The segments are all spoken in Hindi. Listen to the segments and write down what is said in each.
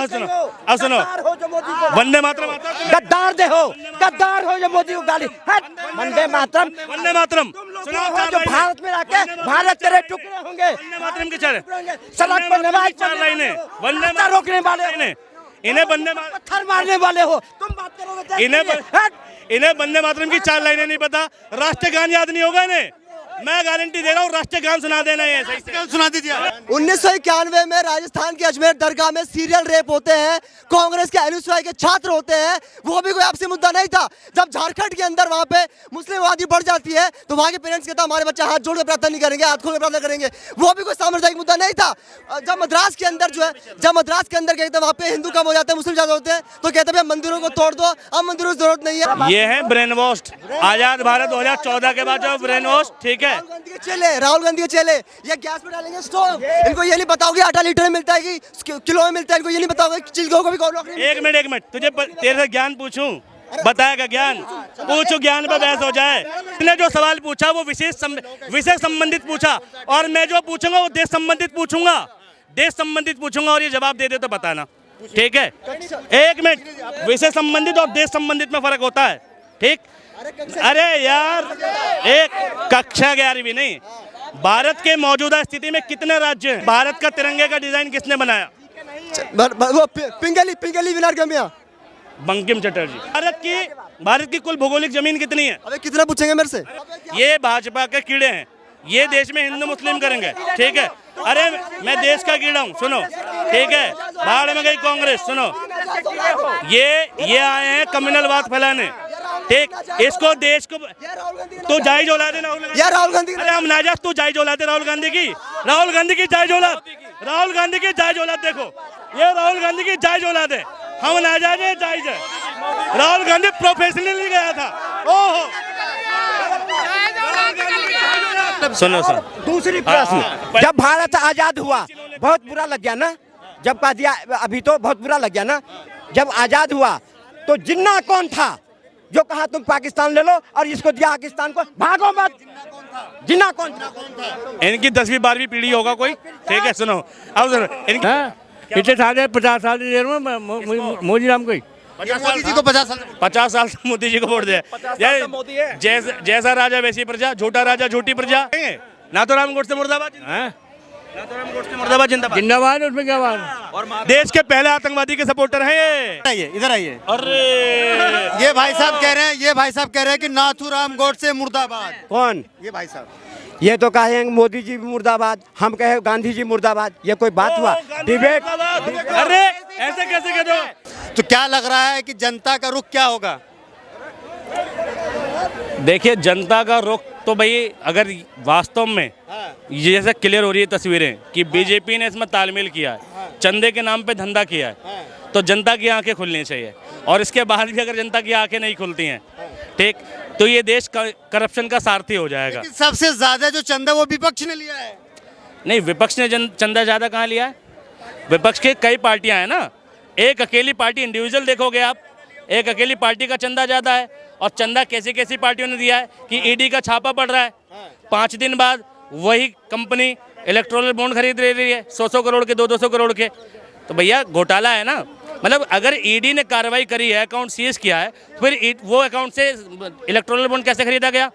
अब सुनो, अब सुनो, वंदे मातरम आता है? गद्दार दे हो, गद्दार हो जो मोदी को गाली। वंदे मातरम, वंदे मातरम सुनाओ, हो जो भारत में आके भारत तेरे टुकड़े होंगे। वंदे मातरम के चार सड़क पर नमाज चार लाइनें, वंदे रास्ता रोकने वाले मातरम, इन्हें वंदे मातरम, पत्थर मारने वाले हो तुम। बात करोगे इन्हें वंदे मातरम की 4 लाइनें नहीं पता, राष्ट्रगान याद नहीं होगा इन्हें। मैं गारंटी दे रहा हूँ, राष्ट्रगान सुना देना है, सही से सुना दीजिए। 1991 में राजस्थान की अजमेर दरगाह में सीरियल रेप होते हैं, कांग्रेस के अनुसूया के छात्र होते हैं, वो भी कोई आपसी मुद्दा नहीं था। जब झारखंड के अंदर वहाँ पे मुस्लिम आबादी बढ़ जाती है तो वहाँ के पेरेंट्स कहता हमारे बच्चे हाथ जोड़ के प्रार्थना नहीं करेंगे, हाथ खोल के प्रार्थना करेंगे, वो भी कोई साम्प्रदायिक मुद्दा नहीं था। जब मद्रास के अंदर जो है, जब मद्रास के अंदर कहते हैं वहाँ पे हिंदू कम हो जाते हैं, मुस्लिम ज्यादा होते हैं, तो कहते हैं मंदिरों को तोड़ दो, अब मंदिरों की जरूरत नहीं है। ये है ब्रेन वॉश। आजाद भारत 2014 के बाद जो ब्रेन वॉश, ठीक है, राहुल गांधी के चेले ये गैस में डालेंगे स्टोव, इनको ये नहीं बताओगे आटा लीटर में मिलता है कि किलो में मिलता है, इनको ये नहीं बताओगे चिल्कों को भी नौकरी। एक मिनट तुझे तेरे से ज्ञान पूछूं, बताएगा ज्ञान, पूछो ज्ञान पे बहस हो जाए। इसने जो सवाल पूछा वो विशेष संबंधित पूछा, और मैं जो पूछूंगा वो देश संबंधित पूछूंगा, देश संबंधित पूछूंगा, और ये जवाब दे दे तो बताना, ठीक है। एक मिनट, विषय संबंधित और देश संबंधित में फर्क होता है, ठीक। अरे यार, एक कक्षा 11वीं नहीं, भारत के मौजूदा स्थिति में कितने राज्य हैं? भारत का तिरंगे का डिजाइन किसने बनाया? वो पिंगली विनारगम्या, बंकिम चटर्जी। भारत की कुल भौगोलिक जमीन कितनी है? अबे कितना पूछेंगे मेरे से? ये भाजपा के कीड़े हैं, ये देश में हिंदू मुस्लिम करेंगे, ठीक है। अरे मैं देश का कीड़ा हूँ, सुनो, ठीक है। बाढ़ में गई कांग्रेस, सुनो, ये आए हैं कम्युनलवाद फैलाने, ठीक। इसको देश को तू जायज औलाद है राहुल गांधी। अरे हम नाजायज, तू जायज औलाद है राहुल गांधी की, राहुल गांधी की जायज औलाद, राहुल गांधी की जायज औलाद। देखो ये राहुल गांधी की जायज औलाद है, हम नाजायज है, जायज है। राहुल गांधी प्रोफेशनली गया था। ओहो, सुनो दूसरी प्रश्न, जब भारत आजाद हुआ बहुत बुरा लग गया ना, जब कह दिया अभी तो बहुत बुरा लग गया ना, जब आजाद हुआ तो जिन्ना कौन था जो कहा तुम पाकिस्तान ले लो और इसको दिया पाकिस्तान को, भागो मत। जिन्ना कौन था? इनकी 10वीं 12वीं पीढ़ी होगा कोई, ठीक है। सुनो अब सुनो, इतने साल 50 साल की देर में मोदी राम को 50 साल से मोदी जी को वोट दिया। जैसा राजा वैसी प्रजा, झूठा राजा झूठी प्रजा। ना तो राम गोडसे मुर्दाबाद, मुर्दाबाद जिंदाबाद, उसमें क्या बात। और देश के पहले आतंकवादी के सपोर्टर हैं ये। इधर आइए। अरे ये भाई साहब कह रहे हैं कि नाथूराम गोडसे मुर्दाबाद। कौन? ये भाई साहब, ये तो कहेंगे मोदी जी मुर्दाबाद, हम कहे गांधी जी मुर्दाबाद, ये कोई बात हुआ? डिबेट। अरे ऐसे कैसे कह दो? तो क्या लग रहा है कि जनता का रुख क्या होगा? देखिए, जनता का रुख तो भाई, अगर वास्तव में ये जैसे क्लियर हो रही है तस्वीरें कि बीजेपी ने इसमें तालमेल किया है, चंदे के नाम पे धंधा किया है, तो जनता की आंखें खुलनी चाहिए। और इसके बाद भी अगर जनता की आंखें नहीं खुलती हैं, ठीक, तो ये देश करप्शन का सारथी हो जाएगा। सबसे ज्यादा जो चंदा वो विपक्ष ने लिया है। नहीं, विपक्ष ने चंदा ज्यादा कहाँ लिया है? विपक्ष के कई पार्टियां हैं ना, एक अकेली पार्टी इंडिविजुअल देखोगे आप, एक अकेली पार्टी का चंदा ज्यादा है। और चंदा कैसी कैसी पार्टियों ने दिया है कि ईडी का छापा पड़ रहा है, 5 दिन बाद वही कंपनी इलेक्ट्रोल बॉन्ड खरीद रही है 100 करोड़ के, 200 करोड़ के। तो भैया घोटाला है ना। मतलब अगर ईडी ने कार्रवाई करी है, अकाउंट सीज किया है, फिर वो अकाउंट से इलेक्ट्रोल बॉन्ड कैसे खरीदा गया?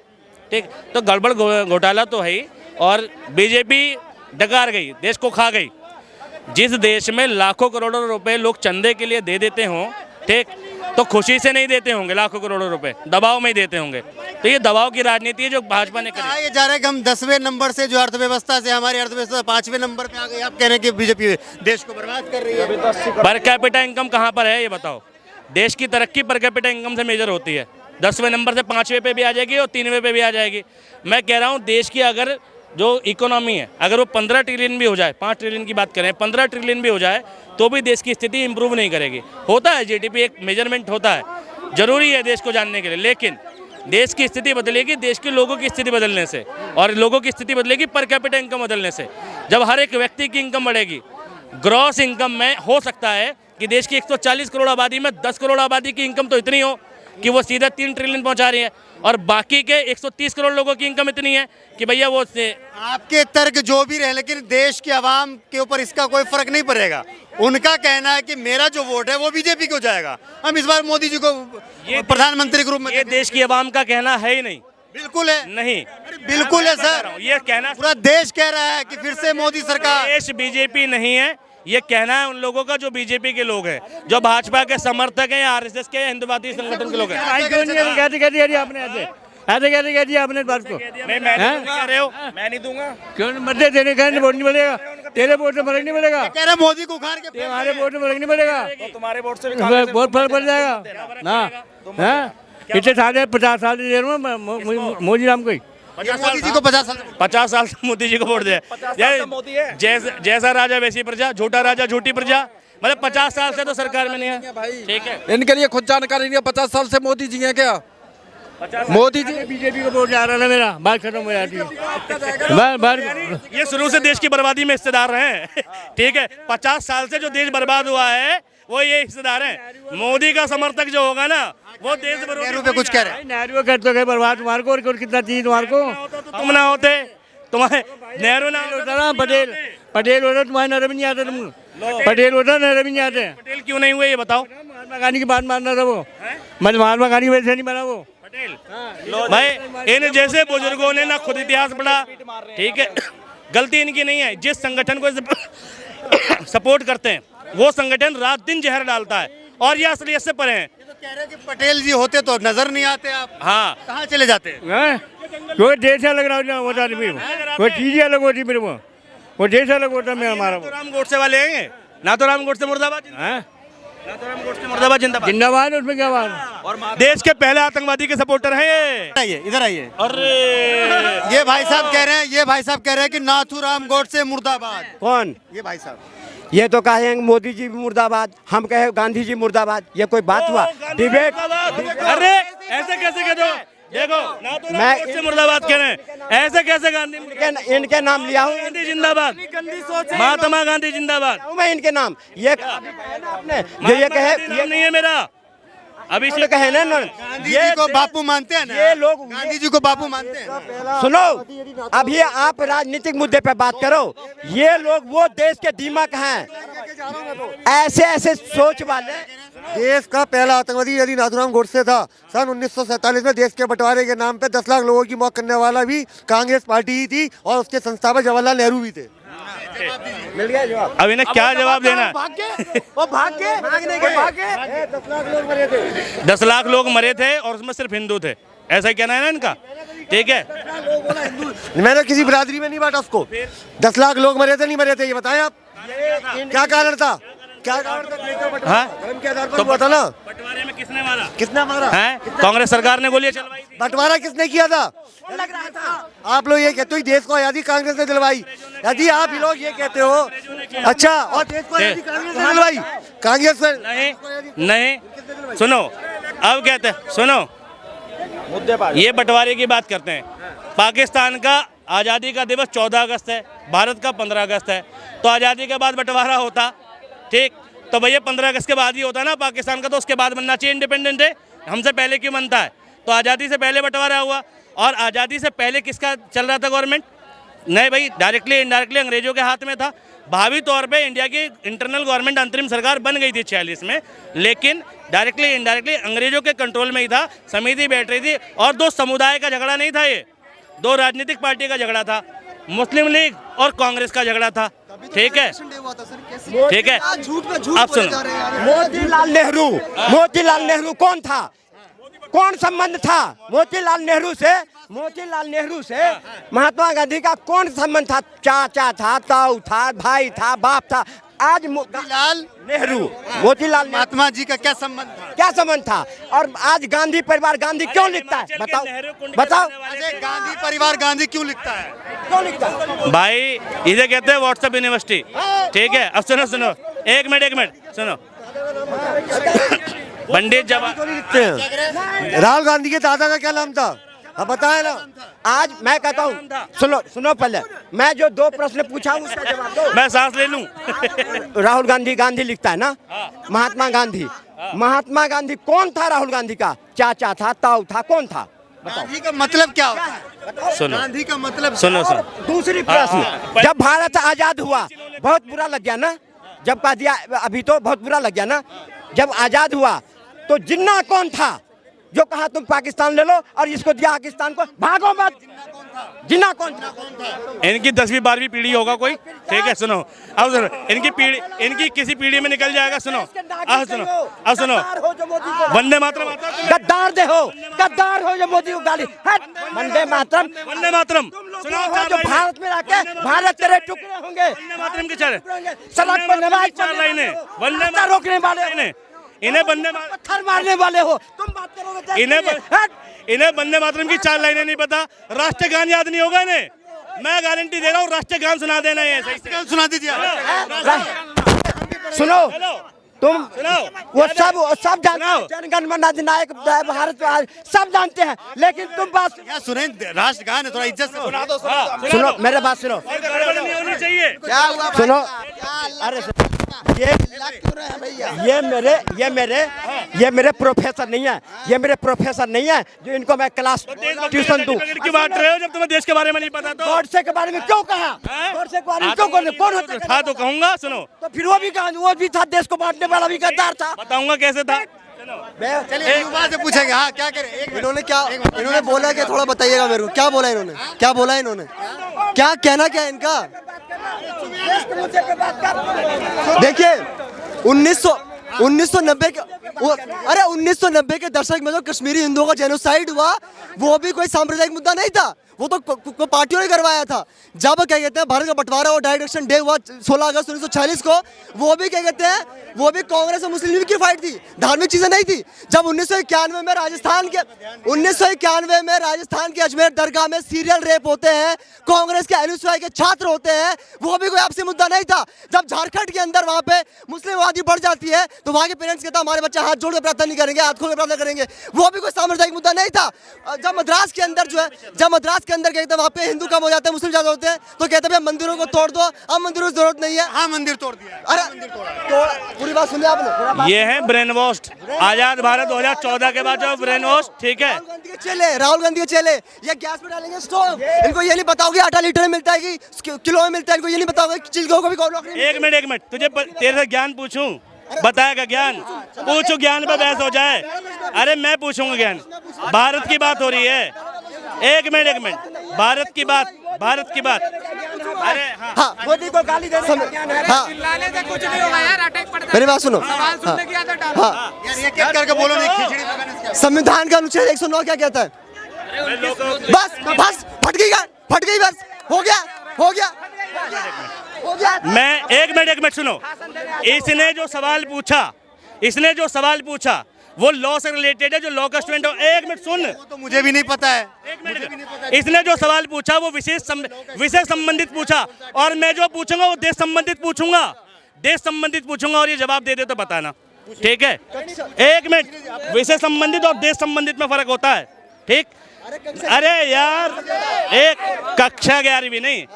ठीक, तो गड़बड़ घोटाला तो है ही। और बीजेपी डकार गई, देश को खा गई। जिस देश में लाखों करोड़ों रुपए लोग चंदे के लिए दे देते हों, ठीक, तो खुशी से नहीं देते होंगे, लाखों करोड़ों रुपए दबाव में ही देते होंगे। तो ये दबाव की राजनीति है जो भाजपा ने करी। ये जा रहा है कि हम 10वें नंबर से जो अर्थव्यवस्था से हमारी अर्थव्यवस्था 5वें नंबर पे आ गई। आप कह रहे हैं कि बीजेपी देश को बर्बाद कर रही है। पर कैपिटा इनकम कहाँ पर है ये बताओ? देश की तरक्की पर कैपिटा इनकम से मेजर होती है। 10वें नंबर से 5वें पे भी आ जाएगी और 3वें पे भी आ जाएगी। मैं कह रहा हूँ देश की अगर जो इकोनॉमी है, अगर वो 15 ट्रिलियन भी हो जाए, 5 ट्रिलियन की बात करें, 15 ट्रिलियन भी हो जाए, तो भी देश की स्थिति इंप्रूव नहीं करेगी। होता है जीडीपी एक मेजरमेंट होता है, जरूरी है देश को जानने के लिए, लेकिन देश की स्थिति बदलेगी देश के लोगों की स्थिति बदलने से, और लोगों की स्थिति बदलेगी पर कैपिटा इनकम बदलने से। जब हर एक व्यक्ति की इनकम बढ़ेगी, ग्रॉस इनकम में हो सकता है कि देश की 140 करोड़ आबादी में 10 करोड़ आबादी की इनकम तो इतनी हो कि वो सीधा 3 ट्रिलियन पहुंचा रही है। और बाकी के 130 करोड़ लोगों की इनकम इतनी है कि भैया वो आपके तर्क जो भी रहे, लेकिन देश के अवाम के ऊपर इसका कोई फर्क नहीं पड़ेगा। उनका कहना है कि मेरा जो वोट है वो बीजेपी को जाएगा, हम इस बार मोदी जी को प्रधानमंत्री के रूप में। ये देश की आवाम का कहना है ही नहीं। बिल्कुल है, नहीं, बिल्कुल है सर, ये कहना पूरा देश कह रहा है कि फिर से मोदी सरकार। देश बीजेपी नहीं है, ये कहना है उन लोगों का जो बीजेपी के लोग हैं, जो भाजपा के समर्थक हैं या आरएसएस के हिंदुवादी संगठन के लोग हैं। कैसे कह दिया आपने ऐसे कैसे कह दिया आपने बात को? मैं नहीं कह रहे हो, मैं नहीं दूंगा। क्यों मध्य देने कहने वोट नहीं मिलेगा? तेरे वोट से फर्क नहीं पड़ेगा, कह रहे मोदी को उखाड़ के हमारे वोट से फर्क नहीं पड़ेगा, तुम्हारे वोट से बहुत फर्क पड़ जाएगा ना। इतने साल 50 साल की देर में मोदी राम को ही मोदी जी को 50 साल से मोदी जी को वोट दिया। जैसा राजा वैसी प्रजा, झूठा राजा झूठी प्रजा, मतलब 50 साल से तो सरकार में नहीं है। ठीक है, इनके लिए खुद जानकारी नहीं है। 50 साल से मोदी जी हैं क्या? मोदी जी बीजेपी को वोट जा रहा है, मेरा बात खत्म हो जाती है। ये शुरू से देश की बर्बादी में हिस्सेदार रहे हैं। ठीक है, 50 साल से जो देश बर्बाद हुआ है वो ये हिस्सेदार हैं। मोदी का समर्थक जो होगा ना वो देश नेहरू पे कुछ कह रहे हैं। नेहरू कर तो गए बर्बाद तुम्हारे को, और कितना चाहिए तुम्हारे को? तुम ना होते, तुम्हारे नेहरू ना होता ना, पटेल होता तुम्हारे नरम नहीं आते, तुम पटेल होता नरम नहीं आते। पटेल क्यों नहीं हुए ये बताओ? महात्मा गांधी की बात मानना था वो, मतलब महात्मा गांधी वैसे नहीं बना वो पटेल। भाई इन जैसे बुजुर्गों ने ना खुद इतिहास पढ़ा, ठीक है, गलती इनकी नहीं है। जिस संगठन को सपोर्ट करते हैं वो संगठन रात दिन जहर डालता है, और ये असलियत से परे हैं। तो कह रहे हैं कि पटेल जी होते तो नजर नहीं आते, आप हाँ, कहाँ चले जाते? वो देश अलग होता नहीं, वो चीजें अलग होती मेरे वो देश अलग होता मैं हमारा। नाथूराम गोडसे वाले हैं, नाथूराम गोडसे मुर्दाबाद, नाथूराम गोडसे मुर्दाबाद, जिंदाबाद, जिंदाबाद। उसमें क्या बात? और देश के पहले आतंकवादी के सपोर्टर हैं ये। आइए इधर आइए। अरे ये भाई साहब कह रहे हैं कि नाथूराम गोडसे मुर्दाबाद। कौन? ये भाई साहब ये तो कहेंगे मोदी जी मुर्दाबाद, हम कहे गांधी जी मुर्दाबाद। ये कोई बात हुआ? डिबेट? अरे ऐसे कैसे कह दो? देखो नाथूराम गोडसे मुर्दाबाद कह रहे हैं, ऐसे कैसे गांधी? इनके नाम लिया हूँ, गांधी जिंदाबाद, महात्मा गांधी जिंदाबाद। मैं इनके नाम ये आपने ये कहे, ये नहीं है मेरा अभी तो कहे ना गांधी जी को बापू मानते हैं ना? ये लोग गांधी जी को बापू मानते हैं। सुनो, अभी आप राजनीतिक मुद्दे पे बात करो। ये लोग वो देश के दीमक हैं, ऐसे ऐसे सोच वाले। देश का पहला आतंकवादी यदि नाथूराम गोडसे था। सन 1947 में देश के बंटवारे के नाम पे 10 लाख लोगों की मौत करने वाला भी कांग्रेस पार्टी ही थी, और उसके संस्थापक जवाहरलाल नेहरू भी थे। मिल गया जवाब। अब इन्हें क्या जवाब देना है? वो भाग के मांगने के भागे 10 लाख लोग मरे थे। 10 लाख लोग मरे थे और उसमें सिर्फ हिंदू थे, ऐसा ही कहना है ना इनका? ठीक है, मैंने किसी बिरादरी में नहीं बांटा उसको। 10 लाख लोग मरे थे नहीं मरे थे ये बताएं आप? क्या कारण था? क्या कारण था? हाँ? धर्म के आधार पर हुआ था ना। बंटवारे में किसने मारा? किसने मारा? हैं? कांग्रेस सरकार ने गोलियां चलवाई थी। बंटवारा किसने किया था? लग रहा था आप लोग ये कहते हो देश को आजादी कांग्रेस ने दिलवाई। यदि आप लोग ये कहते हो, अच्छा, और देश को आजादी कांग्रेस ने दिलवाई? कांग्रेस ने नहीं, सुनो, अब कहते हैं, सुनो, ये बंटवारे की बात करते हैं। पाकिस्तान का आज़ादी का दिवस 14 अगस्त है, भारत का 15 अगस्त है, तो आज़ादी के बाद बंटवारा होता, ठीक, तो भैया 15 अगस्त के बाद ही होता ना पाकिस्तान का, तो उसके बाद बनना चाहिए इंडिपेंडेंट डे, हमसे पहले क्यों बनता है? तो आज़ादी से पहले बंटवारा हुआ, और आज़ादी से पहले किसका चल रहा था गवर्नमेंट? नहीं भाई, डायरेक्टली इनडायरेक्टली अंग्रेजों के हाथ में था। भावी तौर पे इंडिया की इंटरनल गवर्नमेंट अंतरिम सरकार बन गई थी 46 में, लेकिन डायरेक्टली इनडायरेक्टली अंग्रेजों के कंट्रोल में ही था, समिति बैठ रही थी, और दो समुदाय का झगड़ा नहीं था, ये दो राजनीतिक पार्टी का झगड़ा था, मुस्लिम लीग और कांग्रेस का झगड़ा था। ठीक है, ठीक है, आप सुनो, मोतीलाल नेहरू कौन था? कौन संबंध था मोतीलाल नेहरू से? मोतीलाल नेहरू से महात्मा गांधी का कौन संबंध था? चाचा था, ताऊ था, भाई था, बाप था। आज मोतीलाल नेहरू, मोतीलाल महात्मा जी का क्या संबंध था? क्या संबंध था? और आज गांधी परिवार गांधी क्यों लिखता है? बताओ बताओ, गांधी परिवार गांधी क्यों लिखता है? क्यों लिखता है? भाई इसे कहते हैं व्हाट्सएप यूनिवर्सिटी। ठीक है, अब सुनो सुनो, एक मिनट सुनो। पंडित जवाहर राहुल गांधी के दादा का क्या नाम था? अब बताए ना। आज मैं कहता हूँ, सुनो पहले, मैं जो 2 प्रश्न पूछा हूँ उसका जवाब दो। मैं सांस ले लूं। राहुल गांधी गांधी लिखता है ना, महात्मा गांधी, महात्मा गांधी कौन था? राहुल गांधी का चाचा था, ताऊ था, कौन था? गांधी का मतलब क्या होता है? सुनो गांधी का मतलब सुनो सुनो दूसरी प्रश्न, जब भारत आजाद हुआ बहुत बुरा लग गया ना, जब कह दिया अभी तो बहुत बुरा लग गया ना, जब आजाद हुआ तो जिन्ना कौन था जो कहा तुम पाकिस्तान ले लो और इसको दिया पाकिस्तान को, भागो मत। जिन्ना कौन था? इनकी 10वीं 12वीं पीढ़ी होगा कोई, ठीक है सुनो, अब सुनो, इनकी पीढ़ी, इनकी किसी पीढ़ी में निकल जाएगा। सुनो अब सुनो, अब सुनो, वंदे मातरम आता है? गद्दार दे हो, गद्दार हो जो मोदी को गाली, हट, वंदे मातरम, वंदे मातरम तुम लोग हो जो भारत में आके भारत तेरे टुकड़े होंगे, वंदे मातरम के चार सड़क पर नमाज चार लाइनें, वंदे रास्ता रोकने वाले हो, मातरम, इन्हें वंदे मातरम, पत्थर मारने वाले हो, तुम बात करोगे इन्हें वंदे मातरम की 4 लाइनें नहीं पता, राष्ट्रीय गान याद नहीं होगा इन्हें। मैं गारंटी दे रहा हूँ, राष्ट्रीय गान सुना देना है, सही से सुना दीजिए। सुनो तुम, सुनाओ। वो सब जानते हैं, जनगण मन अधिनायक भारत सब जानते हैं, लेकिन तुम बात क्या सुने, राष्ट्रगान है, थोड़ा इज्जत से सुना दो। सुनो, मेरे बात सुनो, गड़बड़ नहीं होनी चाहिए। क्या हुआ सुनो, अरे ये मेरे प्रोफेसर नहीं है, ये मेरे प्रोफेसर नहीं है जो इनको मैं क्लास ट्यूशन दूं। क्यों बात रहे हो जब तुम्हें देश के बारे में नहीं पता? तो गॉडसे के बारे में क्यों कहा? गॉडसे के बारे में क्यों कौन होता था? तो कहूंगा, सुनो, तो फिर वो भी कहा, वो भी था देश को बांटने वाला भी गद्दार था। बताऊंगा कैसे था। चलिए एक बात से पूछेंगे, हाँ क्या करें? इन्होंने बोला कि थोड़ा बताइएगा मेरे को, क्या बोला इन्होंने, क्या बोला इन्होंने, क्या कहना क्या है इनका? देखिए 1990 के अरे 1990 के दशक में जो कश्मीरी हिंदुओं का जेनोसाइड हुआ, वो भी कोई सांप्रदायिक मुद्दा नहीं था, वो तो पार्टियों ने करवाया था। जब क्या कहते हैं भारत का बंटवारा और डायरेक्ट एक्शन डे हुआ 16 अगस्त 1946 को, वो भी क्या कहते हैं, वो भी कांग्रेस और मुस्लिम लीग की फाइट थी, धार्मिक चीजें नहीं थी। जब 1991 में राजस्थान के अजमेर दरगाह में सीरियल रेप होते हैं, कांग्रेस के एनएसयूआई के छात्र होते हैं, वो भी कोई आपसी मुद्दा नहीं था। जब झारखंड के अंदर वहां पे मुस्लिम आबादी बढ़ जाती है तो वहां के पेरेंट्स कहता हमारे बच्चे हाथ जोड़ के प्रार्थना नहीं करेंगे, हाथ खोल के प्रार्थना करेंगे, वो भी कोई साम्प्रदायिक मुद्दा नहीं था। जब मद्रास के अंदर कहते हैं वहाँ पे हिंदू कम हो जाते हैं, मुस्लिम ज्यादा होते हैं, तो कहते हैं मंदिरों को तोड़ दो, अब मंदिरों की जरूरत नहीं है। हाँ मंदिर तोड़ दिया। अरे पूरी बात सुनिए आपने। ये है ब्रेन वॉश, आजाद भारत 2014 के बाद जो ब्रेन वॉश, ठीक है। राहुल गांधी के चेले ये गैस में डालेंगे स्टोव, इनको ये नहीं बताओगे 8 लीटर में मिलता है कि किलो में मिलता है, इनको ये नहीं बताओगे चिल्कों को भी कौन नौकरी। एक मिनट तुझे तेरे से ज्ञान पूछूं, बताएगा ज्ञान? पूछो, ज्ञान पे बहस हो जाए। अरे मैं पूछूंगा ज्ञान, भारत की बात हो रही है। एक मिनट भारत की बात अरे हाँ, मोदी को गाली देने का ज्ञान है। हाँ कुछ नहीं होगा यार, अटैक पड़ता है। मेरी बात सुनो, सुनने की आदत डालो। हाँ यार ये क्या करके बोलो नहीं, खिचड़ी पकाने से क्या? संविधान का अनुच्छेद 109 क्या कहता है? बस फट गई बस, हो गया। मैं एक मिनट सुनो, इसने जो सवाल पूछा वो लॉ से रिलेटेड है, जो लॉ का स्टूडेंट हो। एक मिनट सुन, वो तो मुझे भी नहीं पता है। एक मिनट, इसने जो सवाल पूछा वो विशेष संबंधित पूछा, और मैं जो पूछूंगा वो देश संबंधित पूछूंगा, और ये जवाब दे दे तो बताना, ठीक है? एक मिनट, विषय संबंधित और देश संबंधित में फर्क होता है, ठीक? अरे यार, एक कक्षा 11वीं नहीं,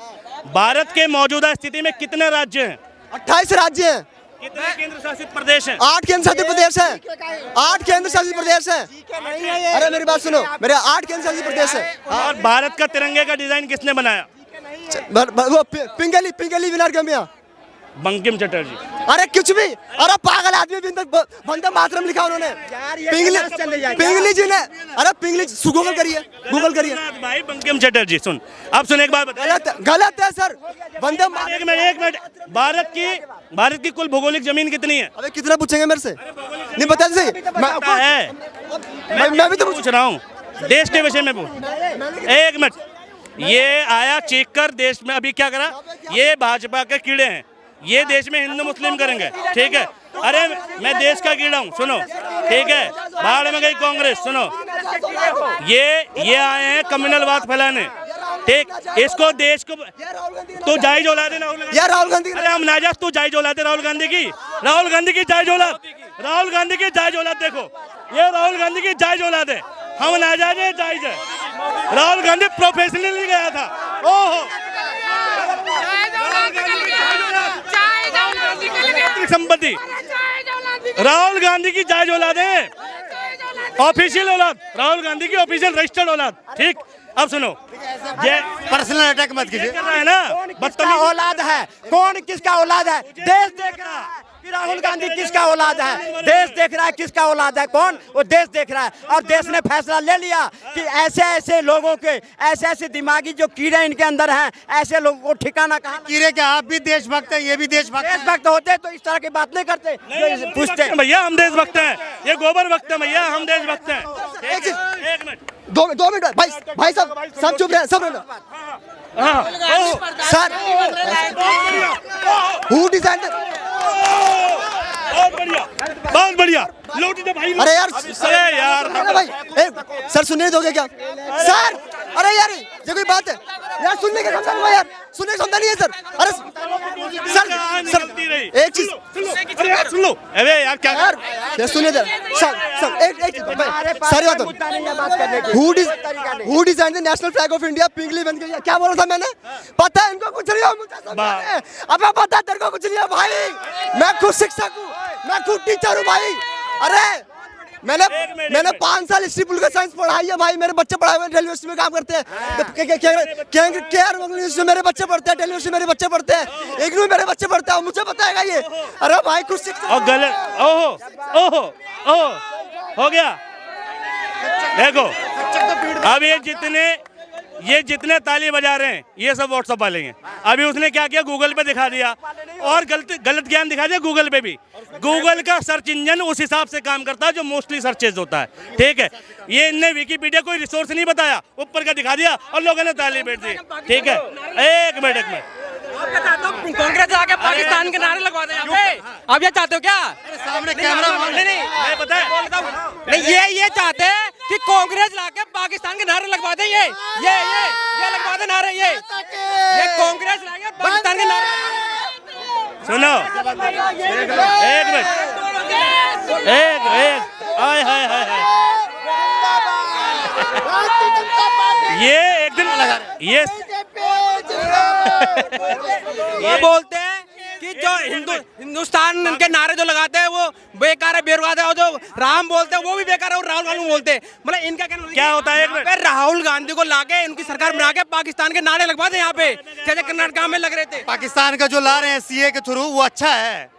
भारत के मौजूदा स्थिति में कितने राज्य हैं? 28 राज्य हैं। कितने केंद्र शासित प्रदेश हैं? 8 केंद्र शासित प्रदेश हैं। 8 केंद्र शासित प्रदेश हैं। अरे मेरी बात सुनो, मेरे 8 केंद्र शासित प्रदेश हैं। और भारत का तिरंगे का डिजाइन किसने बनाया? वो पिंगली विनर गमिया, बंकिम चटर्जी। अरे कुछ भी, अरे पागल आदमी, वंदे मातरम लिखा उन्होंने पिंगली जी ने। अरे पिंगली गूगल करिए भाई, बंकिम चटर्जी। सुन, अब सुन एक बात बता। गलत है सर, वंदे एक मिनट, भारत की कुल भौगोलिक जमीन कितनी है? अबे कितना पूछेंगे मेरे से? नहीं पता सही पता है, मैं भी तो पूछ रहा हूँ, देश के विषय में पूछ। एक मिनट, ये आया चेक कर देश में, अभी क्या करा? ये भाजपा के कीड़े हैं, ये देश में हिंदू मुस्लिम करेंगे, ठीक है? अरे मैं देश का कीड़ा हूँ, सुनो, ठीक है? बाहर में गई कांग्रेस, सुनो, ये आए हैं कम्युनलवाद फैलाने, ठीक? इसको देश को तो जायज औलाद है राहुल गांधी। अरे हम नाजायज, तू जायज औलाद है राहुल गांधी की जायज औलाद, राहुल गांधी की जायज औलाद। देखो, ये राहुल गांधी की जायज औलाद है, हम नाजायज है, जायज है। राहुल गांधी प्रोफेशनली गया था। ओहो, संपत्ति राहुल गांधी की जायज औलाद है। ऑफिशियल औलाद, राहुल गांधी की ऑफिशियल रजिस्टर्ड औलाद। ठीक, अब सुनो, ये पर्सनल अटैक मत कीजिए। कर रहा है ना, किसका औलाद है, कौन किसका औलाद है, देश देख रहा है कि राहुल गांधी किसका औलाद है, देश देख रहा है किसका औलाद है, कौन, वो देश देख रहा है। और देश ने फैसला ले लिया कि ऐसे ऐसे लोगों के, ऐसे ऐसे दिमागी जो कीड़े इनके अंदर हैं, ऐसे लोगों को ठिकाना कहाँ। कीड़े क्या, आप भी देशभक्त हैं, ये भी देशभक्त हैं। देशभक्त होते तो इस तरह की बात नहीं करते, जो पूछते। भैया हम देशभक्त हैं, ये गोबर भक्त है भैया, हम देशभक्त हैं। एक चीज, एक मिनट, 2 मिनट भाई साहब, सब चुप रहे, सब रहना। Sir, who designed it? बहुत बढ़िया, बहुत बढ़िया, लौटी दे भाई। अरे यार, अरे यार, अरे भाई, सर सुनने नहीं दोगे क्या सर? अरे यार ये कोई बात है यार, सुनने का क्षमता नहीं है यार, सुनने की क्षमता नहीं है सर। अरे सर एक चीज सुन लो, अरे यार क्या यार, ये सुनिए सर, सर एक चीज सारी बात, who design the national flag of India Pingali बन गई, क्या बोला था मैंने? पता है इनको कुछ नहीं है, मुझे सब पता है। अबे पता है तेरे को कुछ नहीं है भाई, मैं खुद शिक्षक हूँ, मैं खुद टीचर हूँ भाई। अरे मैंने 5 साल हिस्ट्री पॉलिटिकल साइंस पढ़ाई है भाई, मेरे बच्चे पढ़ाए हुए रेलवे यूनिवर्सिटी में काम करते हैं, केयर यूनिवर्सिटी मेरे बच्चे पढ़ते हैं, दिल्ली यूनिवर्सिटी मेरे बच्चे पढ़ते हैं, इग्नू मेरे बच्चे पढ़ते हैं, मुझे बताएगा ये। अरे भाई कुछ और गलत, ओहो ओहो ओहो, हो गया। देखो अब ये जितने ताली बजा रहे हैं ये सब व्हाट्सएप वाले हैं। अभी उसने क्या किया, गूगल पे दिखा दिया और गलत ज्ञान दिखा दिया गूगल पे भी। गूगल का सर्च इंजन उस हिसाब से काम करता है जो मोस्टली सर्चेज होता है, ठीक है। ये इनने विकिपीडिया कोई रिसोर्स नहीं बताया, ऊपर का दिखा दिया और लोगों ने ताली बैठ दी, ठीक है। एक मिनट कांग्रेस आके पाकिस्तान के नारे लगवा दे यहाँ पे, आप ये चाहते हो क्या? सामने कैमरा नहीं पता है, नहीं, ये चाहते हैं कि कांग्रेस लाके पाकिस्तान के नारे लगवा दे, ये लगवा दे नारे, ये कांग्रेस लाके पाकिस्तान के नारे। सुनो एक मिनट, एक हाय हाय हाय हाय, ये एक दिन ये बोलते हैं कि जो हिंदुस्तान के नारे जो लगाते हैं वो बेकार है, बेरोजगार है, और जो राम बोलते हैं वो भी बेकार है, और राहुल गांधी बोलते हैं। मतलब इनका क्या होता है, एक मिनट, राहुल गांधी को लाके उनकी सरकार बना के पाकिस्तान के नारे लगवा दे यहाँ पे, जैसे कर्नाटक में लग रहे थे। पाकिस्तान का जो ला रहे हैं सीए के थ्रू, वो अच्छा है।